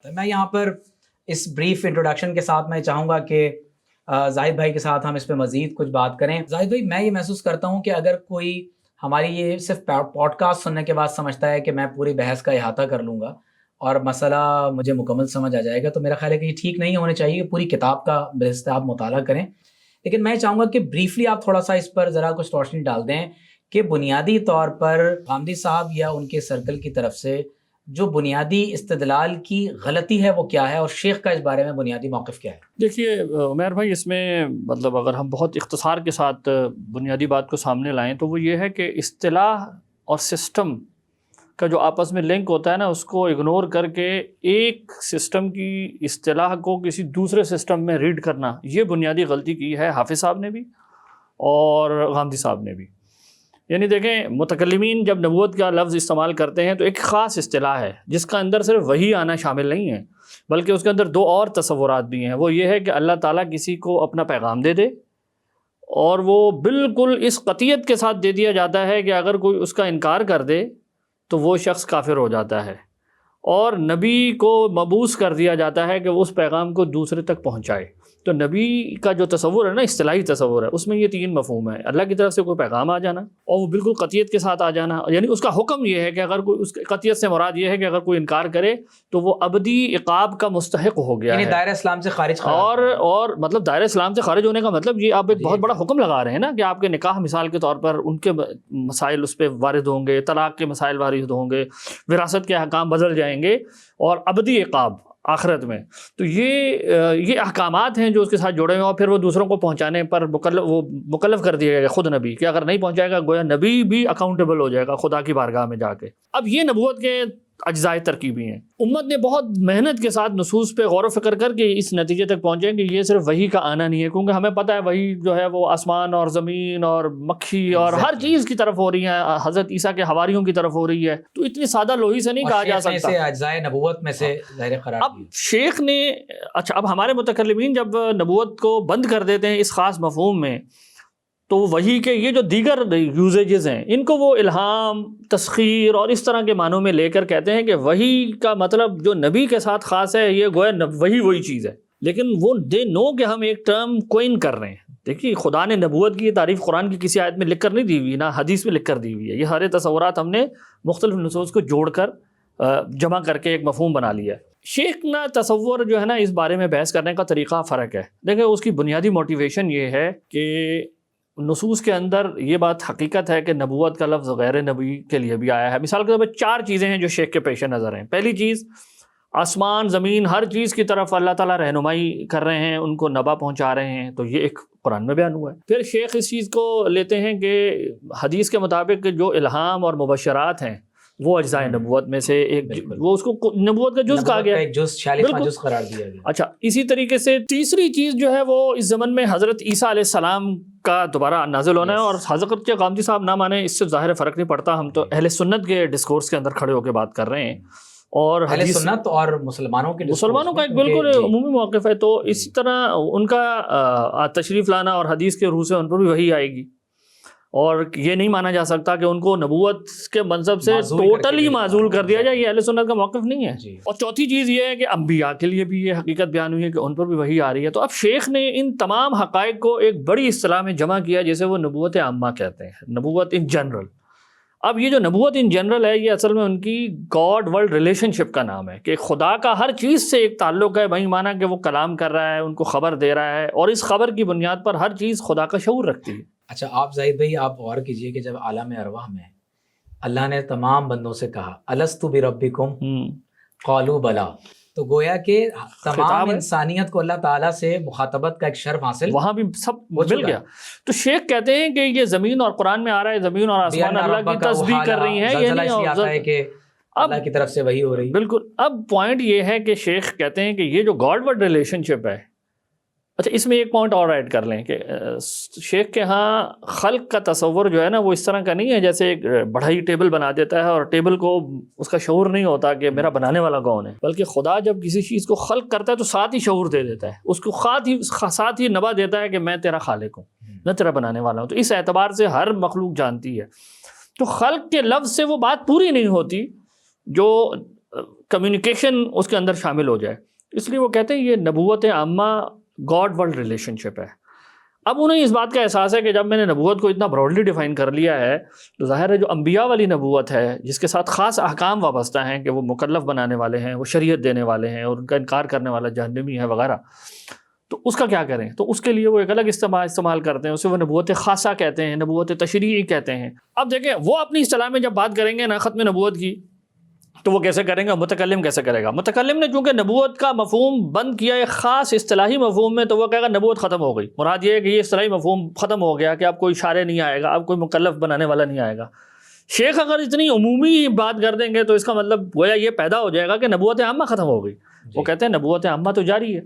میں یہاں پر اس brief introduction کے ساتھ میں چاہوں گا کہ زاہد بھائی کے ساتھ ہم اس پہ مزید کچھ بات کریں. زاہد بھائی، میں یہ محسوس کرتا ہوں کہ اگر کوئی ہماری یہ صرف پوڈ کاسٹ سننے کے بعد سمجھتا ہے کہ میں پوری بحث کا احاطہ کر لوں گا اور مسئلہ مجھے مکمل سمجھ آ جائے گا، تو میرا خیال ہے کہ یہ ٹھیک نہیں ہونا چاہیے. پوری کتاب کا بحث آپ مطالعہ کریں. لیکن میں چاہوں گا کہ بریفلی آپ تھوڑا سا اس پر ذرا کچھ روشنی ڈال دیں کہ بنیادی طور پر غامدی صاحب یا ان کے سرکل کی طرف سے جو بنیادی استدلال کی غلطی ہے وہ کیا ہے، اور شیخ کا اس بارے میں بنیادی موقف کیا ہے؟ دیکھیے عمیر بھائی، اس میں مطلب اگر ہم بہت اختصار کے ساتھ بنیادی بات کو سامنے لائیں تو وہ یہ ہے کہ اصطلاح اور سسٹم کا جو آپس میں لنک ہوتا ہے نا، اس کو اگنور کر کے ایک سسٹم کی اصطلاح کو کسی دوسرے سسٹم میں ریڈ کرنا، یہ بنیادی غلطی کی ہے حافظ صاحب نے بھی اور غامدی صاحب نے بھی. یعنی دیکھیں، متکلمین جب نبوت کا لفظ استعمال کرتے ہیں تو ایک خاص اصطلاح ہے جس کا اندر صرف وحی آنا شامل نہیں ہے، بلکہ اس کے اندر دو اور تصورات بھی ہیں. وہ یہ ہے کہ اللہ تعالیٰ کسی کو اپنا پیغام دے دے، اور وہ بالکل اس قطعیت کے ساتھ دے دیا جاتا ہے کہ اگر کوئی اس کا انکار کر دے تو وہ شخص کافر ہو جاتا ہے، اور نبی کو مبعوث کر دیا جاتا ہے کہ وہ اس پیغام کو دوسرے تک پہنچائے. تو نبی کا جو تصور ہے نا، اصطلاحی تصور ہے، اس میں یہ تین مفہوم ہے: اللہ کی طرف سے کوئی پیغام آ جانا، اور وہ بالکل قطعیت کے ساتھ آ جانا. یعنی اس کا حکم یہ ہے کہ اگر کوئی، اس قطعیت سے مراد یہ ہے کہ اگر کوئی انکار کرے تو وہ ابدی عقاب کا مستحق ہو گیا یعنی ہے، دائرہ اسلام سے خارج. اور مطلب دائرہ اسلام سے خارج ہونے کا مطلب یہ آپ ایک بہت بڑا حکم لگا رہے ہیں نا کہ آپ کے نکاح مثال کے طور پر ان کے مسائل اس پہ وارد ہوں گے، طلاق کے مسائل وارد ہوں گے، وراثت کے احکام بدل جائیں گے، اور ابدی عقاب آخرت میں. تو یہ احکامات ہیں جو اس کے ساتھ جڑے ہوئے ہیں، اور پھر وہ دوسروں کو پہنچانے پر مکلف کر دیا گیا خود نبی کہ اگر نہیں پہنچائے گا گویا نبی بھی اکاؤنٹیبل ہو جائے گا خدا کی بارگاہ میں جا کے. اب یہ نبوت کے اجزاء ترکیبی ہیں. امت نے بہت محنت کے ساتھ نصوص پہ غور و فکر کر کے اس نتیجے تک پہنچے کہ یہ صرف وحی کا آنا نہیں ہے، کیونکہ ہمیں پتہ ہے وحی جو ہے وہ آسمان اور زمین اور مکھی اور ہر چیز کی طرف ہو رہی ہے، حضرت عیسیٰ کے حواریوں کی طرف ہو رہی ہے. تو اتنی سادہ لوہی سے نہیں کہا جا سکتا. اجزاء نبوت میں سے ظاہر قرار اب شیخ نے اب ہمارے متکلمین جب نبوت کو بند کر دیتے ہیں اس خاص مفہوم میں، تو وحی کے یہ جو دیگر یوزیجز ہیں ان کو وہ الہام، تسخیر اور اس طرح کے معنوں میں لے کر کہتے ہیں کہ وحی کا مطلب جو نبی کے ساتھ خاص ہے، یہ گویا وہی چیز ہے. لیکن وہ دے نو کہ ہم ایک ٹرم کوئن کر رہے ہیں. دیکھیے، خدا نے نبوت کی تعریف قرآن کی کسی آیت میں لکھ کر نہیں دی ہوئی، نہ حدیث میں لکھ کر دی ہوئی ہے. یہ سارے تصورات ہم نے مختلف نصوص کو جوڑ کر جمع کر کے ایک مفہوم بنا لیا ہے. شیخ کا تصور جو ہے نا، اس بارے میں بحث کرنے کا طریقہ فرق ہے. دیکھیں، اس کی بنیادی موٹیویشن یہ ہے کہ نصوص کے اندر یہ بات حقیقت ہے کہ نبوت کا لفظ غیر نبی کے لیے بھی آیا ہے. مثال کے طور پر 4 چیزیں ہیں جو شیخ کے پیش نظر ہیں. پہلی چیز، آسمان زمین ہر چیز کی طرف اللہ تعالیٰ رہنمائی کر رہے ہیں، ان کو نبا پہنچا رہے ہیں، تو یہ ایک قرآن میں بیان ہوا ہے. پھر شیخ اس چیز کو لیتے ہیں کہ حدیث کے مطابق جو الہام اور مبشرات ہیں وہ اجزاء نبوت میں سے ایک، وہ اس کو نبوت کا جز کہا گیا، ایک جز 46واں جز قرار دیا گیا. اچھا، اسی طریقے سے تیسری چیز جو ہے وہ اس زمن میں حضرت عیسیٰ علیہ السلام کا دوبارہ نازل ہونا ہے. اور حضرت کے غامدی صاحب نہ مانے، اس سے ظاہر فرق نہیں پڑتا. ہم تو اہل سنت کے ڈسکورس کے اندر کھڑے ہو کے بات کر رہے ہیں، اور اہل سنت اور مسلمانوں کا ایک بالکل عمومی موقف ہے. تو اسی طرح ان کا تشریف لانا اور حدیث کے روح سے ان پر بھی وحی آئے گی، اور یہ نہیں مانا جا سکتا کہ ان کو نبوت کے منصب سے ٹوٹلی معزول کر دیا جائے. یہ اہل سنت کا موقف نہیں ہے. اور چوتھی چیز یہ ہے کہ انبیاء کے لیے بھی یہ حقیقت بیان ہوئی ہے کہ ان پر بھی وحی آ رہی ہے. تو اب شیخ نے ان تمام حقائق کو ایک بڑی اصطلاح میں جمع کیا جسے وہ نبوت عامہ کہتے ہیں، نبوت ان جنرل. اب یہ جو نبوت ان جنرل ہے، یہ اصل میں ان کی گاڈ ورلڈ ریلیشن شپ کا نام ہے، کہ خدا کا ہر چیز سے ایک تعلق ہے. وہی مانا کہ وہ کلام کر رہا ہے، ان کو خبر دے رہا ہے، اور اس خبر کی بنیاد پر ہر چیز خدا کا شعور رکھتی ہے. اچھا، آپ زاہد بھائی آپ غور کیجئے کہ جب عالم ارواح میں اللہ نے تمام بندوں سے کہا الست بربکم قالوا بلا، تو گویا کہ تمام انسانیت کو اللہ تعالیٰ سے مخاطبت کا ایک شرف حاصل وہاں بھی سب مل گیا. تو شیخ کہتے ہیں کہ یہ زمین اور قرآن میں آ رہا ہے، زمین اور آسمان اللہ کی تصدیق کر رہی ہیں، یہ نہیں آتا ہے کہ اللہ کی طرف سے وہی ہو رہی. بالکل. اب پوائنٹ یہ ہے کہ شیخ کہتے ہیں کہ یہ جو گاڈ ورڈ ریلیشن شپ ہے، اچھا اس میں ایک پوائنٹ اور ایڈ کر لیں کہ شیخ کے ہاں خلق کا تصور جو ہے نا وہ اس طرح کا نہیں ہے جیسے ایک بڑھائی ٹیبل بنا دیتا ہے اور ٹیبل کو اس کا شعور نہیں ہوتا کہ میرا بنانے والا کون ہے، بلکہ خدا جب کسی چیز کو خلق کرتا ہے تو ساتھ ہی شعور دے دیتا ہے، اس کو ساتھ ہی نبا دیتا ہے کہ میں تیرا خالق ہوں، میں تیرا بنانے والا ہوں. تو اس اعتبار سے ہر مخلوق جانتی ہے. تو خلق کے لفظ سے وہ بات پوری نہیں ہوتی جو کمیونیکیشن اس کے اندر شامل ہو جائے. اس لیے وہ کہتے ہیں یہ نبوت عامہ گاڈ ورلڈ ریلیشن شپ ہے. اب انہیں اس بات کا احساس ہے کہ جب میں نے نبوت کو اتنا براڈلی ڈیفائن کر لیا ہے تو ظاہر ہے جو انبیاء والی نبوت ہے جس کے ساتھ خاص احکام وابستہ ہیں کہ وہ مکلف بنانے والے ہیں، وہ شریعت دینے والے ہیں، اور ان کا انکار کرنے والا جہنمی ہے وغیرہ، تو اس کا کیا کریں؟ تو اس کے لیے وہ ایک الگ استعمال کرتے ہیں، اسے وہ نبوت خاصہ کہتے ہیں، نبوت تشریعی کہتے ہیں. اب دیکھیں وہ اپنی اصطلاح میں جب بات کریں گے نا ختم نبوت کی تو وہ کیسے کریں گے؟ متکلم کیسے کرے گا؟ متکلم نے چونکہ نبوت کا مفہوم بند کیا ایک خاص اصطلاحی مفہوم میں، تو وہ کہے گا نبوت ختم ہو گئی. مراد یہ ہے کہ یہ اصطلاحی مفہوم ختم ہو گیا کہ اب کوئی اشارے نہیں آئے گا، اب کوئی مکلف بنانے والا نہیں آئے گا. شیخ اگر اتنی عمومی بات کر دیں گے تو اس کا مطلب گویا یہ پیدا ہو جائے گا کہ نبوت عامہ ختم ہو گئی. وہ کہتے ہیں نبوت عامہ تو جاری ہے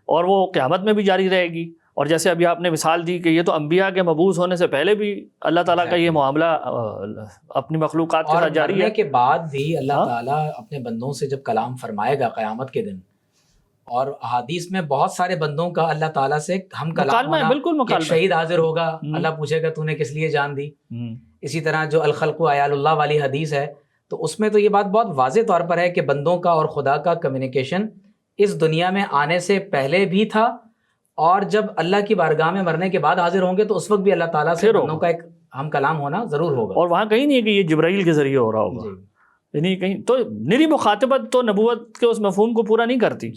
اور وہ قیامت میں بھی جاری رہے گی. اور جیسے ابھی آپ نے مثال دی کہ یہ تو انبیاء کے مبعوث ہونے سے پہلے بھی اللہ تعالیٰ کا یہ معاملہ اپنی مخلوقات کے ساتھ جاری ہے، مرنے کے بعد بھی اللہ تعالیٰ اپنے بندوں سے جب کلام فرمائے گا قیامت کے دن، اور احادیث میں بہت سارے بندوں کا اللہ تعالیٰ سے ہم کلام ہونا، بالکل مکالمہ. شہید حاضر ہوگا، اللہ پوچھے گا تو نے کس لیے جان دی. اسی طرح جو الخلق عیال اللہ والی حدیث ہے، تو اس میں تو یہ بات بہت واضح طور پر ہے کہ بندوں کا اور خدا کا کمیونیکیشن اس دنیا میں آنے سے پہلے بھی تھا، اور جب اللہ کی بارگاہ میں مرنے کے بعد حاضر ہوں گے تو اس وقت بھی اللہ تعالیٰ سے بندوں کا ایک ہم کلام ہونا ضرور ہوگا. اور وہاں کہیں نہیں ہے کہ یہ جبرائیل کے ذریعے ہو رہا ہوگا، یعنی کہیں تو نری مخاطبت تو نبوت کے اس مفہوم کو پورا نہیں کرتی.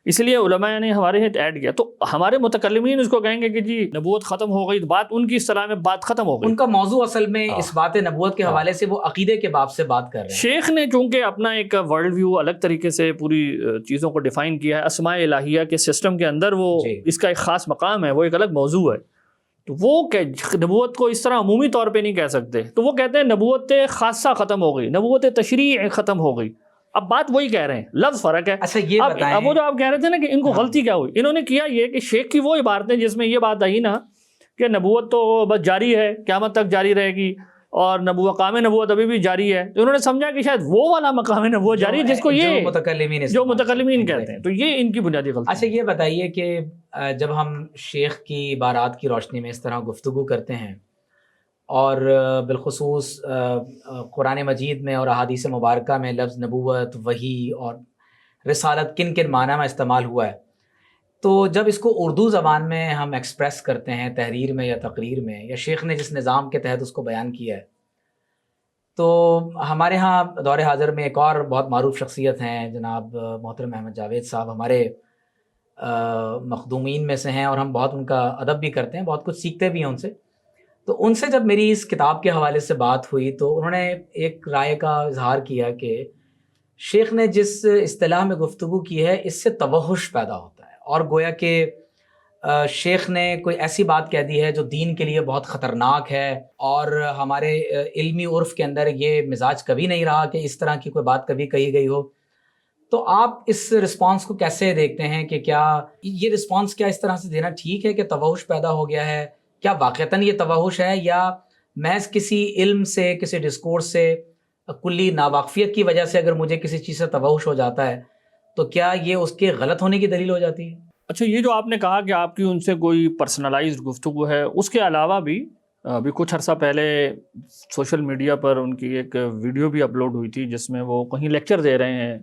اس لیے علماء نے ہمارے یہاں ایڈ کیا. تو ہمارے متکلمین اس کو کہیں گے کہ جی نبوت ختم ہو گئی، بات ان کی اصطلاح میں بات ختم ہو گئی. ان کا موضوع اصل میں اس بات نبوت کے حوالے سے وہ عقیدے کے باب سے بات کر رہے ہیں. شیخ نے چونکہ اپنا ایک ورلڈ ویو الگ طریقے سے پوری چیزوں کو ڈیفائن کیا ہے، اسماء الہیہ کے سسٹم کے اندر وہ اس کا ایک خاص مقام ہے، وہ ایک الگ موضوع ہے. تو وہ نبوت کو اس طرح عمومی طور پہ نہیں کہہ سکتے. تو وہ کہتے ہیں نبوت خاصہ ختم ہو گئی، نبوت تشریع ختم ہو گئی. اب بات وہی کہہ رہے ہیں، لفظ فرق ہے. اچھا یہ بتائیں، اب وہ جو آپ کہہ رہے تھے نا کہ ان کو غلطی کیا ہوئی، انہوں نے کیا یہ کہ شیخ کی وہ عبارتیں جس میں یہ بات آئی نا کہ نبوت تو بس جاری ہے، قیامت تک جاری رہے گی، اور مقام نبوت ابھی بھی جاری ہے، تو انہوں نے سمجھا کہ شاید وہ والا مقام نبوت جاری ہے جس کو یہ جو متکلمین کہتے ہیں. تو یہ ان کی بنیادی غلطی. اچھا یہ بتائیے کہ جب ہم شیخ کی عبارات کی روشنی میں اس طرح گفتگو کرتے ہیں، اور بالخصوص قرآن مجید میں اور احادیث مبارکہ میں لفظ نبوت، وحی اور رسالت کن کن معنی میں استعمال ہوا ہے، تو جب اس کو اردو زبان میں ہم ایکسپریس کرتے ہیں تحریر میں یا تقریر میں، یا شیخ نے جس نظام کے تحت اس کو بیان کیا ہے، تو ہمارے ہاں دور حاضر میں ایک اور بہت معروف شخصیت ہیں جناب محترم احمد جاوید صاحب، ہمارے مخدومین میں سے ہیں، اور ہم بہت ان کا ادب بھی کرتے ہیں، بہت کچھ سیکھتے بھی ہیں ان سے. تو ان سے جب میری اس کتاب کے حوالے سے بات ہوئی تو انہوں نے ایک رائے کا اظہار کیا کہ شیخ نے جس اصطلاح میں گفتگو کی ہے اس سے توحش پیدا ہوتا ہے، اور گویا کہ شیخ نے کوئی ایسی بات کہہ دی ہے جو دین کے لیے بہت خطرناک ہے، اور ہمارے علمی عرف کے اندر یہ مزاج کبھی نہیں رہا کہ اس طرح کی کوئی بات کبھی کہی گئی ہو. تو آپ اس رسپانس کو کیسے دیکھتے ہیں کہ کیا یہ رسپانس کیا اس طرح سے دینا ٹھیک ہے کہ توحش پیدا ہو گیا ہے؟ کیا واقعتاً یہ توحش ہے، یا محض کسی علم سے، کسی ڈسکورس سے، کلی ناواقفیت کی وجہ سے اگر مجھے کسی چیز سے توحش ہو جاتا ہے تو کیا یہ اس کے غلط ہونے کی دلیل ہو جاتی ہے؟ اچھا یہ جو آپ نے کہا کہ آپ کی ان سے کوئی پرسنلائزڈ گفتگو ہے، اس کے علاوہ بھی ابھی کچھ عرصہ پہلے سوشل میڈیا پر ان کی ایک ویڈیو بھی اپلوڈ ہوئی تھی جس میں وہ کہیں لیکچر دے رہے ہیں،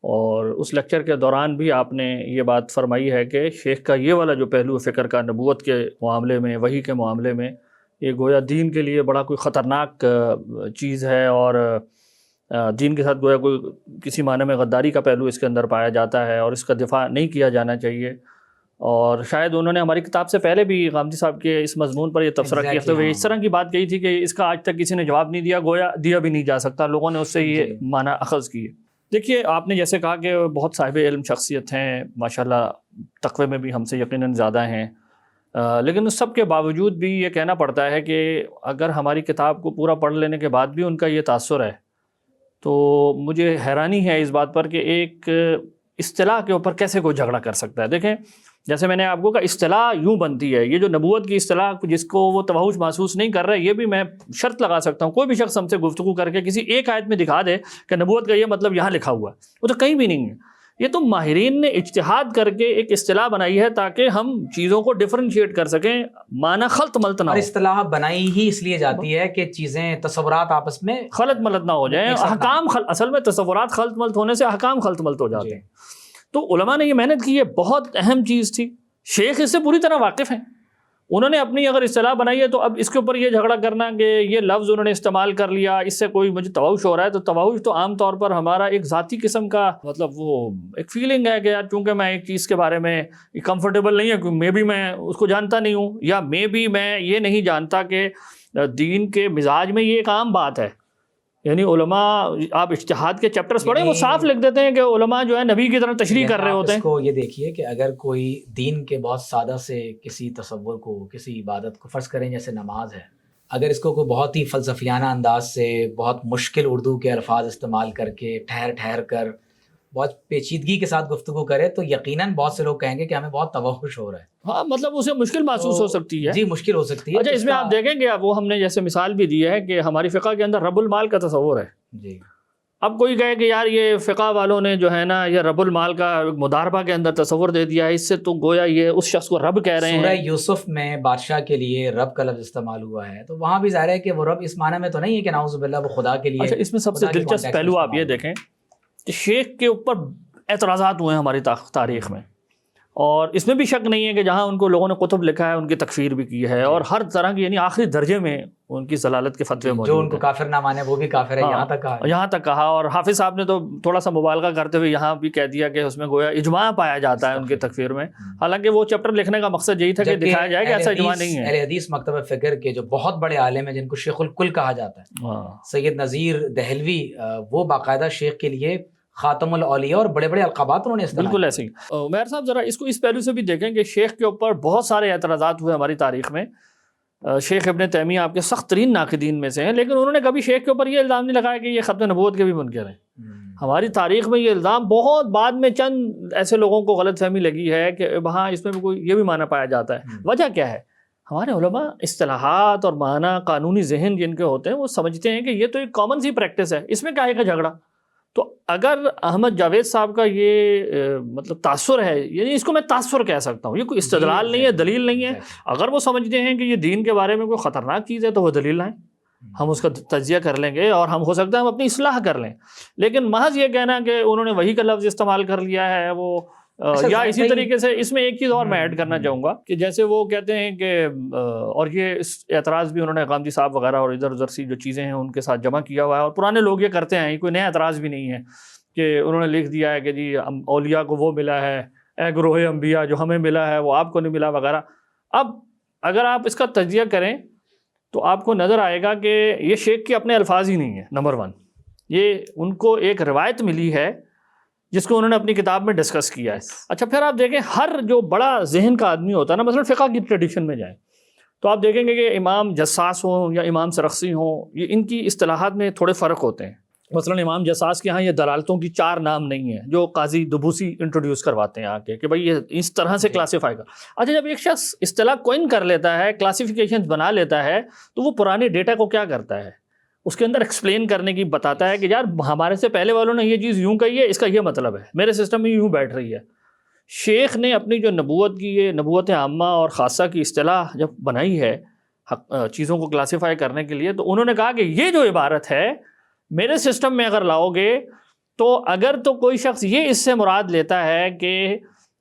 اور اس لیکچر کے دوران بھی آپ نے یہ بات فرمائی ہے کہ شیخ کا یہ والا جو پہلو فکر کا نبوت کے معاملے میں، وحی کے معاملے میں، یہ گویا دین کے لیے بڑا کوئی خطرناک چیز ہے، اور دین کے ساتھ گویا کوئی کسی معنی میں غداری کا پہلو اس کے اندر پایا جاتا ہے، اور اس کا دفاع نہیں کیا جانا چاہیے. اور شاید انہوں نے ہماری کتاب سے پہلے بھی غامدی صاحب کے اس مضمون پر یہ تبصرہ کیا ہوئے اس طرح کی بات کہی تھی کہ اس کا آج تک کسی نے جواب نہیں دیا، گویا دیا بھی نہیں جا سکتا، لوگوں نے اس سے یہ معنی اخذ کیے. دیکھیے آپ نے جیسے کہا کہ بہت صاحب علم شخصیت ہیں، ماشاءاللہ تقوی میں بھی ہم سے یقیناً زیادہ ہیں، لیکن اس سب کے باوجود بھی یہ کہنا پڑتا ہے کہ اگر ہماری کتاب کو پورا پڑھ لینے کے بعد بھی ان کا یہ تاثر ہے تو مجھے حیرانی ہے اس بات پر کہ ایک اصطلاح کے اوپر کیسے کوئی جھگڑا کر سکتا ہے. دیکھیں جیسے میں نے آپ کو کہا اصطلاح یوں بنتی ہے، یہ جو نبوت کی اصطلاح جس کو وہ توحش محسوس نہیں کر رہے، یہ بھی میں شرط لگا سکتا ہوں کوئی بھی شخص ہم سے گفتگو کر کے کسی ایک آیت میں دکھا دے کہ نبوت کا یہ مطلب یہاں لکھا ہوا ہے، وہ تو کہیں بھی نہیں ہے. یہ تو ماہرین نے اجتہاد کر کے ایک اصطلاح بنائی ہے تاکہ ہم چیزوں کو ڈفرینشیٹ کر سکیں، معنی خلط ملط نہ اور ہو. اصطلاح بنائی ہی اس لیے جاتی ہے کہ چیزیں تصورات آپس میں خلط ملط نہ ہو جائیں. احکام اصل میں تصورات خلط ملط ہونے سے احکام خلط ملط ہو جاتے ہیں. تو علماء نے یہ محنت کی ہے، بہت اہم چیز تھی. شیخ اس سے پوری طرح واقف ہیں. انہوں نے اپنی اگر اصطلاح بنائی ہے تو اب اس کے اوپر یہ جھگڑا کرنا کہ یہ لفظ انہوں نے استعمال کر لیا، اس سے کوئی مجھے توحش ہو رہا ہے، تو توحش تو عام طور پر ہمارا ایک ذاتی قسم کا مطلب وہ ایک فیلنگ ہے کہ یار چونکہ میں ایک چیز کے بارے میں کمفرٹیبل نہیں ہے، کیونکہ مے بی میں اس کو جانتا نہیں ہوں، یا مے بی میں یہ نہیں جانتا کہ دین کے مزاج میں یہ ایک عام بات ہے. یعنی علماء آپ اجتہاد کے چیپٹرز پڑھیں، وہ صاف لکھ دیتے ہیں کہ علماء جو ہے نبی کی طرح تشریح کر رہے ہوتے ہیں. اس کو یہ دیکھیے کہ اگر کوئی دین کے بہت سادہ سے کسی تصور کو، کسی عبادت کو فرض کریں جیسے نماز ہے، اگر اس کو کوئی بہت ہی فلسفیانہ انداز سے بہت مشکل اردو کے الفاظ استعمال کر کے ٹھہر کر بہت پیچیدگی کے ساتھ گفتگو کرے تو یقیناً بہت سے لوگ کہیں گے کہ ہمیں بہت توحش ہو رہا ہے. ہاں مطلب اسے مشکل محسوس ہو سکتی ہے. جی مشکل ہو سکتی ہے. اچھا اس میں آپ دیکھیں گے، وہ ہم نے جیسے مثال بھی دی ہے کہ ہماری فقہ کے اندر رب المال کا تصور ہے. جی اب کوئی کہے کہ یار یہ فقہ والوں نے جو ہے نا یہ رب المال کا مداربہ کے اندر تصور دے دیا ہے، اس سے تو گویا یہ اس شخص کو رب کہہ رہے ہیں. سورہ یوسف میں بادشاہ کے لیے رب کا لفظ استعمال ہوا ہے، تو وہاں بھی ظاہر ہے کہ وہ رب اس معنی میں تو نہیں ہے کہ نعوذ باللہ وہ خدا کے لیے. اچھا اس میں سب سے دلچسپ پہلو آپ یہ دیکھیں کہ شیخ کے اوپر اعتراضات ہوئے ہیں ہماری تاریخ میں، اور اس میں بھی شک نہیں ہے کہ جہاں ان کو لوگوں نے کتب لکھا ہے ان کی تکفیر بھی کی ہے، اور ہر طرح کی یعنی آخری درجے میں ان کی ضلالت کے فتوے موجود ہیں. جو ان کو کافر نہ مانے وہ بھی کافر ہے، یہاں تک کہا. اور حافظ صاحب نے تو تھوڑا سا مبالغہ کرتے ہوئے یہاں بھی کہہ دیا کہ اس میں گویا اجماع پایا جاتا ہے ان کی تکفیر میں، حالانکہ وہ چیپٹر لکھنے کا مقصد یہی تھا کہ دکھایا جائے کہ ایسا اجماع نہیں ہے. اہل حدیث مکتبہ فکر کے جو بہت بڑے عالم ہیں جن کو شیخ الکل کہا جاتا ہے، سید نذیر دہلوی، وہ باقاعدہ شیخ کے لیے خاتم الاولیاء اور بڑے بڑے القابات انہوں نے استعمال. بالکل ایسے ہی. مہر صاحب ذرا اس کو اس پہلو سے بھی دیکھیں کہ شیخ کے اوپر بہت سارے اعتراضات ہوئے ہماری تاریخ میں. شیخ ابن تیمیہ آپ کے سخت ترین ناقدین میں سے ہیں، لیکن انہوں نے کبھی شیخ کے اوپر یہ الزام نہیں لگایا کہ یہ ختم نبوت کے بھی منکر ہیں. ہماری تاریخ میں یہ الزام بہت بعد میں چند ایسے لوگوں کو غلط فہمی لگی ہے کہ وہاں اس میں بھی کوئی یہ بھی معنی پایا جاتا ہے. وجہ کیا ہے؟ ہمارے علماء اصطلاحات اور معنی قانونی ذہن جن کے ہوتے ہیں وہ سمجھتے ہیں کہ یہ تو ایک کامن سی پریکٹس ہے، اس میں کیا ہے کا جھگڑا. تو اگر احمد جاوید صاحب کا یہ مطلب تاثر ہے، یعنی اس کو میں تاثر کہہ سکتا ہوں، یہ کوئی استدلال نہیں ہے، دلیل نہیں ہے. اگر وہ سمجھتے ہیں کہ یہ دین کے بارے میں کوئی خطرناک چیز ہے تو وہ دلیل لائیں، ہم اس کا تجزیہ کر لیں گے اور ہم ہو سکتا ہے ہم اپنی اصلاح کر لیں. لیکن محض یہ کہنا کہ انہوں نے وہی کا لفظ استعمال کر لیا ہے وہ یا اسی طریقے سے اس میں ایک چیز اور میں ایڈ کرنا چاہوں گا کہ جیسے وہ کہتے ہیں کہ اور یہ اس اعتراض بھی انہوں نے غامدی صاحب وغیرہ اور ادھر ادھر سی جو چیزیں ہیں ان کے ساتھ جمع کیا ہوا ہے، اور پرانے لوگ یہ کرتے ہیں، یہ کوئی نیا اعتراض بھی نہیں ہے کہ انہوں نے لکھ دیا ہے کہ جی اولیاء کو وہ ملا ہے، اے گروہ انبیاء جو ہمیں ملا ہے وہ آپ کو نہیں ملا وغیرہ. اب اگر آپ اس کا تجزیہ کریں تو آپ کو نظر آئے گا کہ یہ شیخ کے اپنے الفاظ ہی نہیں ہیں. نمبر 1 یہ ان کو ایک روایت ملی ہے جس کو انہوں نے اپنی کتاب میں ڈسکس کیا ہے. اچھا پھر آپ دیکھیں ہر جو بڑا ذہن کا آدمی ہوتا ہے نا، مثلا فقہ کی ٹریڈیشن میں جائیں تو آپ دیکھیں گے کہ امام جساس ہوں یا امام سرخسی ہوں، یہ ان کی اصطلاحات میں تھوڑے فرق ہوتے ہیں. مثلا امام جساس کے ہاں یہ دلالتوں کی 4 نام نہیں ہیں جو قاضی دبوسی انٹروڈیوس کرواتے ہیں آ کے کہ بھائی یہ اس طرح سے کلاسیفائی کر. اچھا جب ایک شخص اصطلاح کوئن کر لیتا ہے، کلاسیفیکیشن بنا لیتا ہے، تو وہ پرانے ڈیٹا کو کیا کرتا ہے، اس کے اندر ایکسپلین کرنے کی بتاتا ہے کہ یار ہمارے سے پہلے والوں نے یہ چیز یوں کہی ہے، اس کا یہ مطلب ہے، میرے سسٹم میں یوں بیٹھ رہی ہے. شیخ نے اپنی جو نبوت کی یہ نبوت عامہ اور خاصہ کی اصطلاح جب بنائی ہے چیزوں کو کلاسیفائی کرنے کے لیے، تو انہوں نے کہا کہ یہ جو عبارت ہے میرے سسٹم میں اگر لاؤ گے تو اگر تو کوئی شخص یہ اس سے مراد لیتا ہے کہ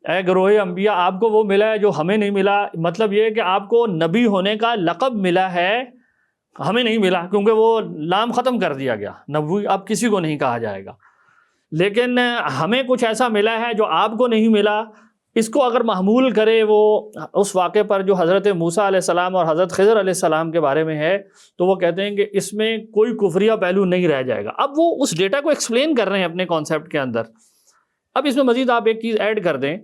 اے گروہ انبیاء آپ کو وہ ملا ہے جو ہمیں نہیں ملا، مطلب یہ کہ آپ کو نبی ہونے کا لقب ملا ہے، ہمیں نہیں ملا کیونکہ وہ نام ختم کر دیا گیا، نبوی اب کسی کو نہیں کہا جائے گا، لیکن ہمیں کچھ ایسا ملا ہے جو آپ کو نہیں ملا. اس کو اگر محمول کرے وہ اس واقعے پر جو حضرت موسیٰ علیہ السلام اور حضرت خضر علیہ السلام کے بارے میں ہے، تو وہ کہتے ہیں کہ اس میں کوئی کفریہ پہلو نہیں رہ جائے گا. اب وہ اس ڈیٹا کو ایکسپلین کر رہے ہیں اپنے کانسیپٹ کے اندر. اب اس میں مزید آپ ایک چیز ایڈ کر دیں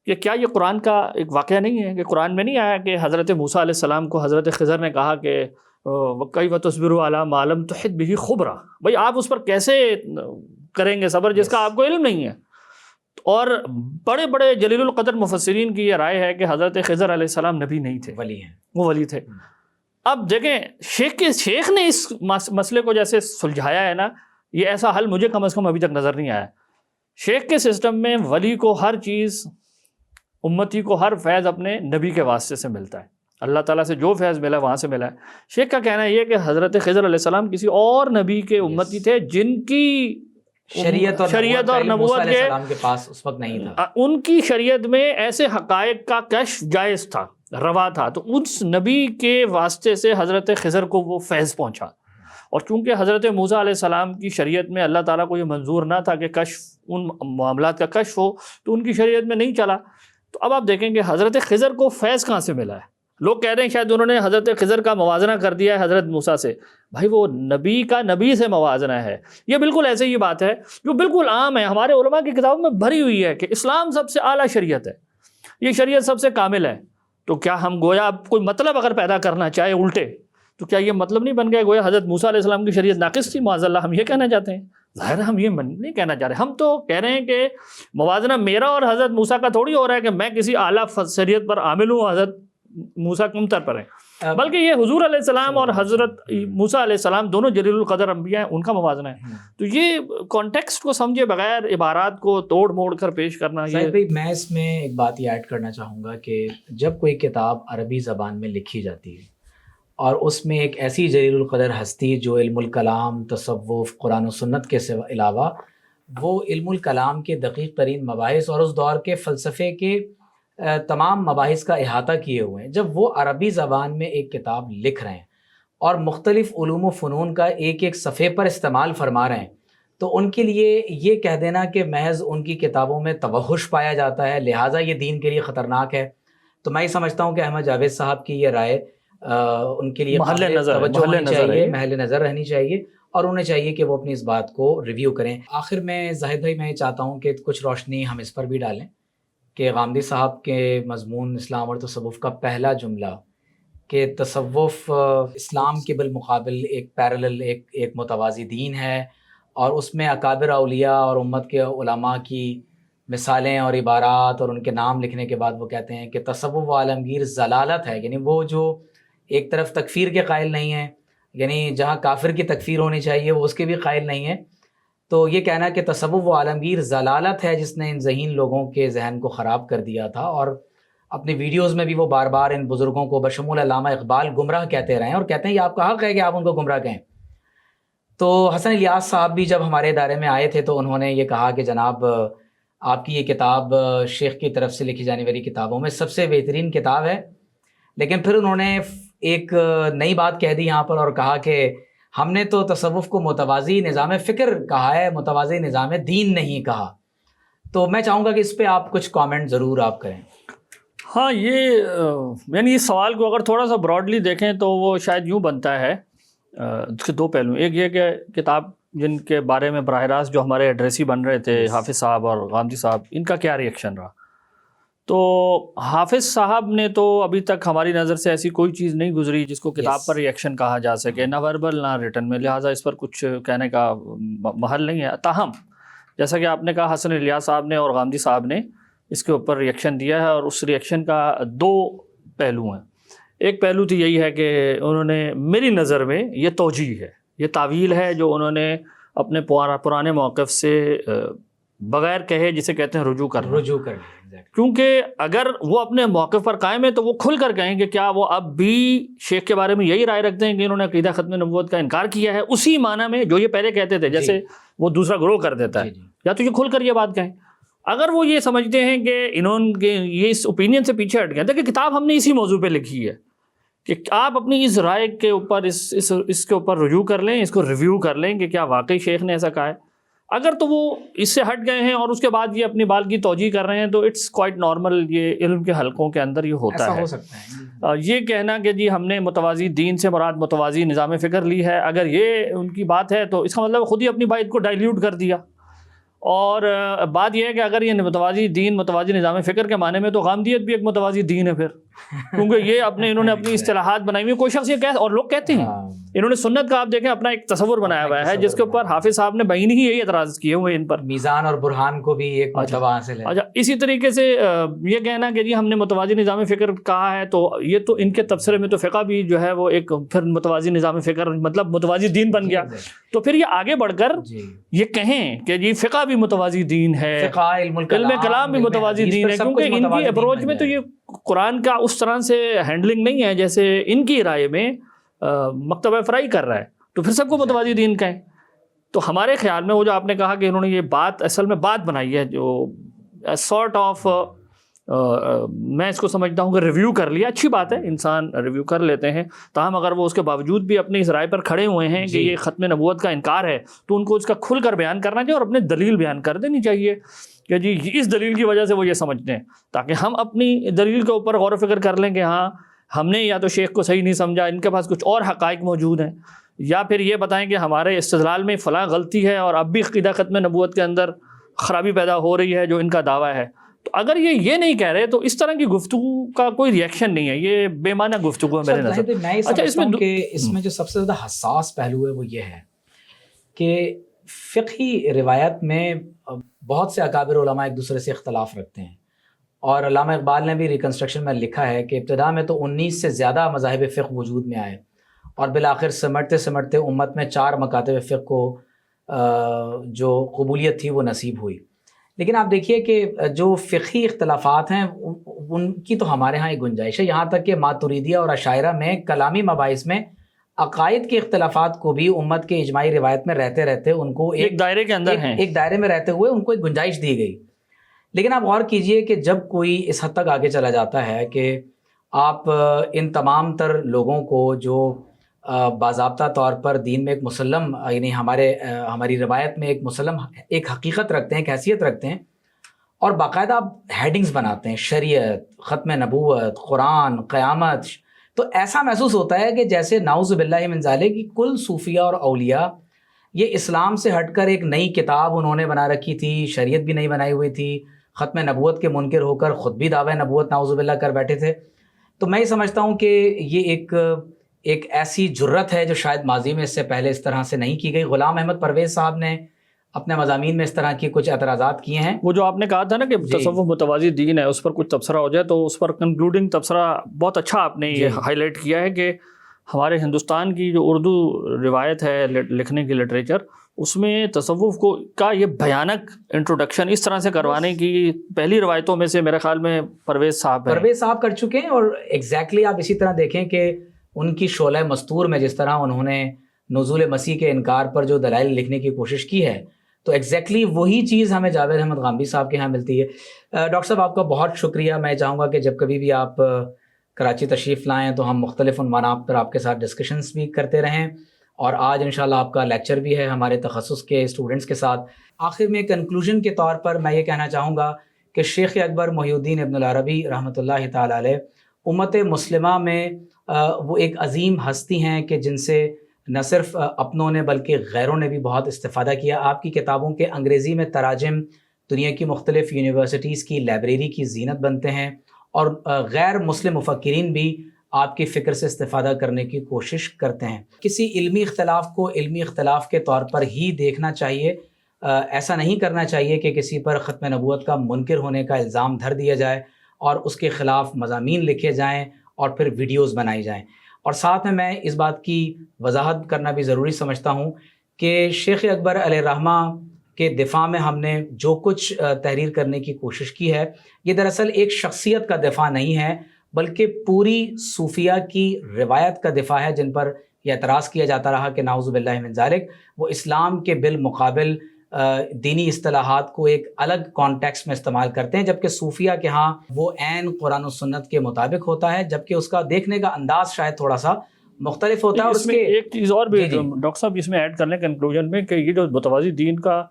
کہ کیا یہ قرآن کا ایک واقعہ نہیں ہے کہ قرآن میں نہیں آیا کہ حضرت موسیٰ علیہ السلام کو حضرت خضر نے کہا کہ وَكَيْفَ تَصْبِرُ عَلَىٰ مَا لَمْ تُحِطْ بِهِ خُبْرًا، بھائی آپ اس پر کیسے کریں گے صبر جس کا آپ کو علم نہیں ہے. اور بڑے بڑے جلیل القدر مفسرین کی یہ رائے ہے کہ حضرت خضر علیہ السلام نبی نہیں تھے، ولی ہیں، وہ ولی تھے. اب دیکھیں شیخ نے اس مسئلے کو جیسے سلجھایا ہے نا، یہ ایسا حل مجھے کم از کم ابھی تک نظر نہیں آیا. شیخ کے سسٹم میں ولی کو ہر چیز، امتی کو ہر فیض اپنے نبی کے واسطے سے ملتا ہے، اللہ تعالیٰ سے جو فیض ملا وہاں سے ملا ہے۔ شیخ کا کہنا یہ ہے کہ حضرت خضر علیہ السلام کسی اور نبی کے امتی تھے جن کی شریعت اور نبوت نبوت علیہ السلام کے پاس اس وقت نہیں تھا۔ ان کی شریعت میں ایسے حقائق کا کشف جائز تھا، روا تھا، تو اس نبی کے واسطے سے حضرت خضر کو وہ فیض پہنچا۔ اور چونکہ حضرت موسیٰ علیہ السلام کی شریعت میں اللہ تعالیٰ کو یہ منظور نہ تھا کہ کشف، ان معاملات کا کشف ہو، تو ان کی شریعت میں نہیں چلا۔ تو اب آپ دیکھیں کہ حضرت خضر کو فیض کہاں سے ملا ہے؟ لوگ کہہ رہے ہیں شاید انہوں نے حضرت خضر کا موازنہ کر دیا ہے حضرت موسیٰ سے۔ بھائی وہ نبی کا نبی سے موازنہ ہے، یہ بالکل ایسے ہی بات ہے جو بالکل عام ہے، ہمارے علماء کی کتابوں میں بھری ہوئی ہے کہ اسلام سب سے اعلیٰ شریعت ہے، یہ شریعت سب سے کامل ہے۔ تو کیا ہم گویا کوئی مطلب اگر پیدا کرنا چاہے الٹے، تو کیا یہ مطلب نہیں بن گیا گویا حضرت موسیٰ علیہ السلام کی شریعت ناقص تھی؟ معاذ اللہ ہم یہ کہنا چاہتے ہیں؟ ظاہر ہم یہ نہیں کہنا چاہ رہے، ہم تو کہہ رہے ہیں کہ موازنہ میرا اور حضرت موسیٰ کا تھوڑی ہو رہا ہے کہ میں کسی اعلیٰ شریعت پر عامل ہوں، حضرت موسیٰ کمتر پر ہیں، بلکہ یہ حضور علیہ السلام اور حضرت موسیٰ علیہ السلام دونوں جلیل القدر انبیاء ہیں، ان کا موازنہ ہے۔ تو یہ کانٹیکسٹ کو سمجھے بغیر عبارات کو توڑ موڑ کر پیش کرنا، زاہد بھائی میں اس میں ایک بات یہ ایڈ کرنا چاہوں گا کہ جب کوئی کتاب عربی زبان میں لکھی جاتی ہے اور اس میں ایک ایسی جلیل القدر ہستی جو علم الکلام، تصوف، قرآن و سنت کے علاوہ وہ علم الکلام کے دقیق ترین مباحث اور اس دور کے فلسفے کے تمام مباحث کا احاطہ کیے ہوئے ہیں، جب وہ عربی زبان میں ایک کتاب لکھ رہے ہیں اور مختلف علوم و فنون کا ایک ایک صفحے پر استعمال فرما رہے ہیں، تو ان کے لیے یہ کہہ دینا کہ محض ان کی کتابوں میں توحش پایا جاتا ہے لہٰذا یہ دین کے لیے خطرناک ہے، تو میں یہ سمجھتا ہوں کہ احمد جاوید صاحب کی یہ رائے ان کے لیے محل نظر محل نظر رہنی چاہیے، اور انہیں چاہیے کہ وہ اپنی اس بات کو ریویو کریں۔ آخر میں زاہد بھائی میں یہ چاہتا ہوں کہ کچھ روشنی ہم اس پر بھی ڈالیں کہ غامدی صاحب کے مضمون اسلام اور تصوف کا پہلا جملہ کہ تصوف اسلام کے بالمقابل ایک پیرلل، ایک متوازی دین ہے، اور اس میں اکابر اولیاء اور امت کے علماء کی مثالیں اور عبارات اور ان کے نام لکھنے کے بعد وہ کہتے ہیں کہ تصوف و عالمگیر ضلالت ہے، یعنی وہ جو ایک طرف تکفیر کے قائل نہیں ہیں، یعنی جہاں کافر کی تکفیر ہونی چاہیے وہ اس کے بھی قائل نہیں ہیں، تو یہ کہنا کہ تصوف و عالمگیر ضلالت ہے جس نے ان ذہین لوگوں کے ذہن کو خراب کر دیا تھا، اور اپنی ویڈیوز میں بھی وہ بار بار ان بزرگوں کو بشمول علامہ اقبال گمراہ کہتے رہے ہیں، اور کہتے ہیں یہ آپ کا حق ہے کہ آپ ان کو گمراہ کہیں۔ تو حسن الیاس صاحب بھی جب ہمارے ادارے میں آئے تھے تو انہوں نے یہ کہا کہ جناب آپ کی یہ کتاب شیخ کی طرف سے لکھی جانے والی کتابوں میں سب سے بہترین کتاب ہے، لیکن پھر انہوں نے ایک نئی بات کہہ دی یہاں پر اور کہا کہ ہم نے تو تصوف کو متوازی نظام فکر کہا ہے، متوازی نظام دین نہیں کہا۔ تو میں چاہوں گا کہ اس پہ آپ کچھ کامنٹ ضرور آپ کریں۔ ہاں، یہ یعنی اس سوال کو اگر تھوڑا سا براڈلی دیکھیں تو وہ شاید یوں بنتا ہے، اس کے دو پہلو، ایک یہ کہ کتاب جن کے بارے میں براہ راست جو ہمارے ایڈریسی بن رہے تھے حافظ صاحب اور غامدی صاحب، ان کا کیا ریئیکشن رہا۔ تو حافظ صاحب نے تو ابھی تک ہماری نظر سے ایسی کوئی چیز نہیں گزری جس کو کتاب پر ریئیکشن کہا جا سکے، نہ وربل نہ ریٹن میں، لہٰذا اس پر کچھ کہنے کا محل نہیں ہے۔ تاہم جیسا کہ آپ نے کہا حسن الیاس صاحب نے اور غامدی صاحب نے اس کے اوپر ریئیکشن دیا ہے، اور اس ریئیکشن کا دو پہلو ہیں۔ ایک پہلو تو یہی ہے کہ انہوں نے میری نظر میں یہ توجیہ ہے، یہ تعویل ہے جو انہوں نے اپنے پرانے موقف سے بغیر کہے جسے کہتے ہیں رجوع کرنا، کیونکہ اگر وہ اپنے موقف پر قائم ہے تو وہ کھل کر کہیں کہ کیا وہ اب بھی شیخ کے بارے میں یہی رائے رکھتے ہیں کہ انہوں نے عقیدہ ختم نبوت کا انکار کیا ہے اسی معنی میں جو یہ پہلے کہتے تھے، جیسے وہ دوسرا گروہ کر دیتا ہے، یا تو یہ کھل کر یہ بات کہیں۔ اگر وہ یہ سمجھتے ہیں کہ انہوں کے یہ اس اوپینین سے پیچھے ہٹ گئے تھے کہ کتاب ہم نے اسی موضوع پہ لکھی ہے، کہ آپ اپنی اس رائے کے اوپر اس کے اوپر رجوع کر لیں، اس کو ریویو کر لیں کہ کیا واقعی شیخ نے ایسا کہا ہے۔ اگر تو وہ اس سے ہٹ گئے ہیں اور اس کے بعد یہ اپنی بال کی توجیہ کر رہے ہیں تو اٹس کوائٹ نارمل، یہ علم کے حلقوں کے اندر یہ ہوتا ہے۔ ہو سکتا ہے یہ کہنا کہ جی ہم نے متوازی دین سے مراد متوازی نظام فکر لی ہے، اگر یہ ان کی بات ہے تو اس کا مطلب خود ہی اپنی بات کو ڈائلیوٹ کر دیا۔ اور بات یہ ہے کہ اگر یہ متوازی دین متوازی نظام فکر کے معنی میں تو غامدیت بھی ایک متوازی دین ہے پھر، کیونکہ یہ انہوں نے اپنی اصطلاحات بنائی ہوئی، کوئی شخص یہ اور لوگ کہتے ہیں انہوں نے سنت کا آپ دیکھیں اپنا ایک تصور بنایا ہوا ہے جس کے اوپر حافظ صاحب نے بین ہی یہی اعتراض کیے ہوئے ان پر. میزان اور برہان کو بھی ایک مطلب حاصل ہے. اچھا اسی طریقے سے یہ کہنا کہ جی ہم نے متوازی نظام فکر کہا ہے تو یہ تو ان کے تبصرے میں تو فقہ بھی جو ہے وہ ایک پھر متوازی نظام فکر مطلب متوازی دین بن گیا. تو پھر یہ آگے بڑھ کر یہ کہیں کہ جی فقہ بھی متوازی دین ہے, علم کلام بھی متوازی دین ہے, کیونکہ ان کی اپروچ میں تو یہ قرآن کا اس طرح سے ہینڈلنگ نہیں ہے جیسے ان کی رائے میں مکتبہ فرائی کر رہا ہے, تو پھر سب کو متوازی دین کہیں. تو ہمارے خیال میں وہ جو آپ نے کہا کہ انہوں نے یہ بات اصل میں بات بنائی ہے جو سارٹ آف میں اس کو سمجھتا ہوں کہ ریویو کر لیا, اچھی بات ہے, انسان ریویو کر لیتے ہیں, تاہم اگر وہ اس کے باوجود بھی اپنی اس رائے پر کھڑے ہوئے ہیں کہ یہ ختم نبوت کا انکار ہے تو ان کو اس کا کھل کر بیان کرنا چاہیے اور اپنے دلیل بیان کر دینی چاہیے کہ جی اس دلیل کی وجہ سے وہ یہ سمجھتے ہیں, تاکہ ہم اپنی دلیل کے اوپر غور و فکر کر لیں کہ ہاں ہم نے یا تو شیخ کو صحیح نہیں سمجھا, ان کے پاس کچھ اور حقائق موجود ہیں, یا پھر یہ بتائیں کہ ہمارے استدلال میں فلاں غلطی ہے اور اب بھی عقیدہ ختم نبوت کے اندر خرابی پیدا ہو رہی ہے جو ان کا دعویٰ ہے. تو اگر یہ نہیں کہہ رہے تو اس طرح کی گفتگو کا کوئی ریئیکشن نہیں ہے, یہ بے معنی گفتگو ہے میرے نظر. اچھا اس میں جو سب سے زیادہ حساس پہلو ہے وہ یہ ہے کہ فقہی روایت میں بہت سے اکابر علماء ایک دوسرے سے اختلاف رکھتے ہیں, اور علامہ اقبال نے بھی ریکنسٹرکشن میں لکھا ہے کہ ابتدا میں تو 19 سے زیادہ مذاہب فقہ وجود میں آئے اور بالآخر سمٹتے امت میں 4 مکاتب فقہ کو جو قبولیت تھی وہ نصیب ہوئی. لیکن آپ دیکھیے کہ جو فقہی اختلافات ہیں ان کی تو ہمارے ہاں ایک گنجائش ہے, یہاں تک کہ ماتریدیہ اور عشائرہ میں کلامی مباحث میں عقائد کے اختلافات کو بھی امت کے اجماعی روایت میں رہتے ان کو ایک دائرے کے اندر ہیں, ایک دائرے میں رہتے ہوئے ان کو ایک گنجائش دی گئی. لیکن آپ غور کیجئے کہ جب کوئی اس حد تک آگے چلا جاتا ہے کہ آپ ان تمام تر لوگوں کو جو باضابطہ طور پر دین میں ایک مسلم یعنی ہماری روایت میں ایک مسلم ایک حقیقت رکھتے ہیں, ایک حیثیت رکھتے ہیں, اور باقاعدہ آپ ہیڈنگز بناتے ہیں شریعت, ختم نبوت, قرآن, قیامت, تو ایسا محسوس ہوتا ہے کہ جیسے نعوذ باللہ من ذالک کی کل صوفیہ اور اولیاء یہ اسلام سے ہٹ کر ایک نئی کتاب انہوں نے بنا رکھی تھی, شریعت بھی نہیں بنائی ہوئی تھی, ختم نبوت کے منکر ہو کر خود بھی دعوی نبوت نعوذ باللہ کر بیٹھے تھے. تو میں یہ سمجھتا ہوں کہ یہ ایک ایسی جرت ہے جو شاید ماضی میں اس سے پہلے اس طرح سے نہیں کی گئی. غلام احمد پرویز صاحب نے اپنے مضامین میں اس طرح کی کچھ اعتراضات کیے ہیں. وہ جو آپ نے کہا تھا نا کہ تصوف متوازی دین ہے, اس پر کچھ تبصرہ ہو جائے تو اس پر کنکلوڈنگ تبصرہ بہت اچھا آپ نے یہ ہائی لائٹ کیا ہے کہ ہمارے ہندوستان کی جو اردو روایت ہے لکھنے کی لٹریچر, اس میں تصوف کا یہ بھیانک انٹروڈکشن اس طرح سے کروانے کی پہلی روایتوں میں سے میرے خیال میں پرویز صاحب کر چکے ہیں. اور ایگزیکٹلی آپ اسی طرح دیکھیں کہ ان کی شعلہ مستور میں جس طرح انہوں نے نزول مسیح کے انکار پر جو دلائل لکھنے کی کوشش کی ہے, تو ایگزیکٹلی وہی چیز ہمیں جاوید احمد غامدی صاحب کے ہاں ملتی ہے. ڈاکٹر صاحب آپ کا بہت شکریہ. میں چاہوں گا کہ جب کبھی بھی آپ کراچی تشریف لائیں تو ہم مختلف عنوانات پر آپ کے ساتھ ڈسکشنز بھی کرتے رہیں, اور آج انشاءاللہ آپ کا لیکچر بھی ہے ہمارے تخصص کے اسٹوڈنٹس کے ساتھ. آخر میں کنکلوژن کے طور پر میں یہ کہنا چاہوں گا کہ شیخ اکبر محی الدین ابن العربی رحمۃ اللہ تعالی علیہ امت مسلمہ میں وہ ایک عظیم ہستی ہیں کہ جن سے نہ صرف اپنوں نے بلکہ غیروں نے بھی بہت استفادہ کیا. آپ کی کتابوں کے انگریزی میں تراجم دنیا کی مختلف یونیورسٹیز کی لائبریری کی زینت بنتے ہیں, اور غیر مسلم مفکرین بھی آپ کی فکر سے استفادہ کرنے کی کوشش کرتے ہیں. کسی علمی اختلاف کو علمی اختلاف کے طور پر ہی دیکھنا چاہیے, ایسا نہیں کرنا چاہیے کہ کسی پر ختم نبوت کا منکر ہونے کا الزام دھر دیا جائے اور اس کے خلاف مضامین لکھے جائیں اور پھر ویڈیوز بنائی جائیں. اور ساتھ میں اس بات کی وضاحت کرنا بھی ضروری سمجھتا ہوں کہ شیخ اکبر علیہ الرحمہ کے دفاع میں ہم نے جو کچھ تحریر کرنے کی کوشش کی ہے, یہ دراصل ایک شخصیت کا دفاع نہیں ہے بلکہ پوری صوفیہ کی روایت کا دفاع ہے, جن پر یہ اعتراض کیا جاتا رہا کہ نعوذ باللہ من ذالک وہ اسلام کے بالمقابل دینی اصطلاحات کو ایک الگ کانٹیکسٹ میں استعمال کرتے ہیں, جبکہ صوفیہ کے ہاں وہ عین قرآن و سنت کے مطابق ہوتا ہے, جبکہ اس کا دیکھنے کا انداز شاید تھوڑا سا مختلف ہوتا ہے. اس میں ایک چیز اور بھی ڈاکٹر صاحب اس میں ایڈ کر لیں کنکلوژن میں کہ یہ جو متوازی دین کا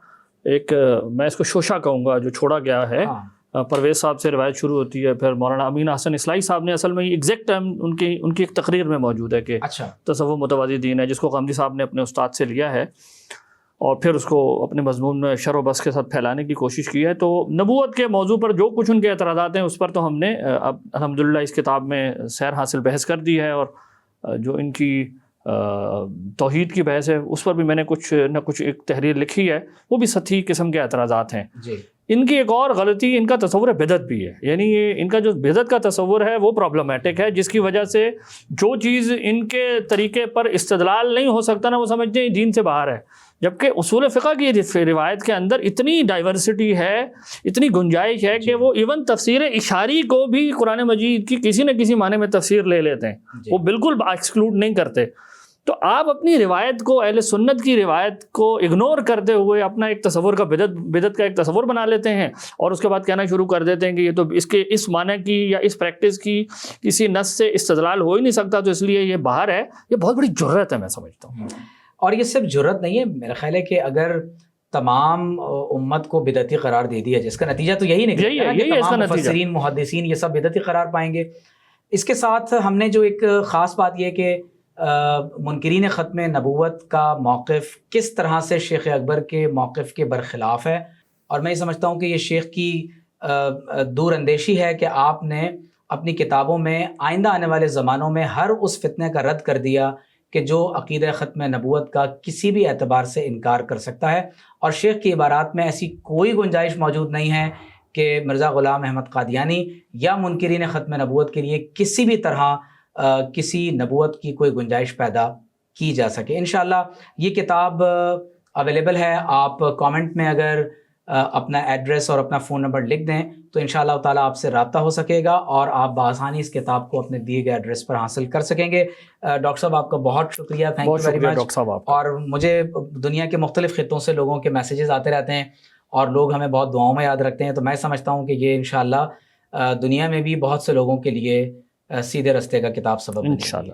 ایک میں اس کو شوشہ کہوں گا جو چھوڑا گیا ہے, پرویز صاحب سے روایت شروع ہوتی ہے, پھر مولانا امین احسن اصلاحی صاحب نے اصل میں ایگزیکٹ ٹائم ان کی ایک تقریر میں موجود ہے کہ تصوف متوازی دین ہے, جس کو غامدی صاحب نے اپنے استاد سے لیا ہے اور پھر اس کو اپنے مضمون میں شر و بس کے ساتھ پھیلانے کی کوشش کی ہے. تو نبوت کے موضوع پر جو کچھ ان کے اعتراضات ہیں اس پر تو ہم نے اب الحمدللہ اس کتاب میں سیر حاصل بحث کر دی ہے, اور جو ان کی توحید کی بحث ہے، اس پر بھی میں نے کچھ نہ کچھ ایک تحریر لکھی ہے، وہ بھی سطحی قسم کے اعتراضات ہیں. جی. ان کی ایک اور غلطی، ان کا تصور بدعت بھی ہے، یعنی یہ ان کا جو بدعت کا تصور ہے وہ پرابلمیٹک ہے، جس کی وجہ سے جو چیز ان کے طریقے پر استدلال نہیں ہو سکتا نا، وہ سمجھتے ہیں دین سے باہر ہے. جبکہ اصول فقہ کی روایت کے اندر اتنی ڈائیورسٹی ہے، اتنی گنجائش ہے کہ وہ ایون تفسیر اشاری کو بھی قرآن مجید کی کسی نہ کسی معنی میں تفسیر لے لیتے ہیں، وہ بالکل ایکسکلوڈ نہیں کرتے. تو آپ اپنی روایت کو، اہل سنت کی روایت کو اگنور کرتے ہوئے اپنا ایک تصور کا بدعت کا ایک تصور بنا لیتے ہیں، اور اس کے بعد کہنا شروع کر دیتے ہیں کہ یہ تو اس معنی کی یا اس پریکٹس کی کسی نص سے استدلال ہو ہی نہیں سکتا، تو اس لیے یہ باہر ہے. یہ بہت بڑی جرت ہے، میں سمجھتا ہوں. اور یہ صرف جرت نہیں ہے، میرا خیال ہے کہ اگر تمام امت کو بدعتی قرار دے دیا، جس کا نتیجہ تو یہی نکلے گا کہ تمام مفسرین محدثین یہ سب بدعتی قرار پائیں گے. اس کے ساتھ ہم نے جو ایک خاص بات یہ کہ منکرین ختم نبوت کا موقف کس طرح سے شیخ اکبر کے موقف کے برخلاف ہے، اور میں یہ سمجھتا ہوں کہ یہ شیخ کی دور اندیشی ہے کہ آپ نے اپنی کتابوں میں آئندہ آنے والے زمانوں میں ہر اس فتنے کا رد کر دیا کہ جو عقیدہ ختم نبوت کا کسی بھی اعتبار سے انکار کر سکتا ہے. اور شیخ کی عبارات میں ایسی کوئی گنجائش موجود نہیں ہے کہ مرزا غلام احمد قادیانی یا منکرین ختم نبوت کے لیے کسی بھی طرح کسی نبوت کی کوئی گنجائش پیدا کی جا سکے. انشاءاللہ یہ کتاب اویلیبل ہے، آپ کامنٹ میں اگر اپنا ایڈریس اور اپنا فون نمبر لکھ دیں تو انشاءاللہ تعالیٰ آپ سے رابطہ ہو سکے گا اور آپ بآسانی اس کتاب کو اپنے دیے گئے ایڈریس پر حاصل کر سکیں گے. ڈاکٹر صاحب آپ کا بہت شکریہ، تھینک یو ویری مچ. اور مجھے دنیا کے مختلف خطوں سے لوگوں کے میسیجز آتے رہتے ہیں اور لوگ ہمیں بہت دعاؤں میں یاد رکھتے ہیں، تو میں سمجھتا ہوں کہ یہ انشاءاللہ دنیا میں بھی بہت سے لوگوں کے لیے سیدھے رستے کا کتاب سبب انشاءاللہ.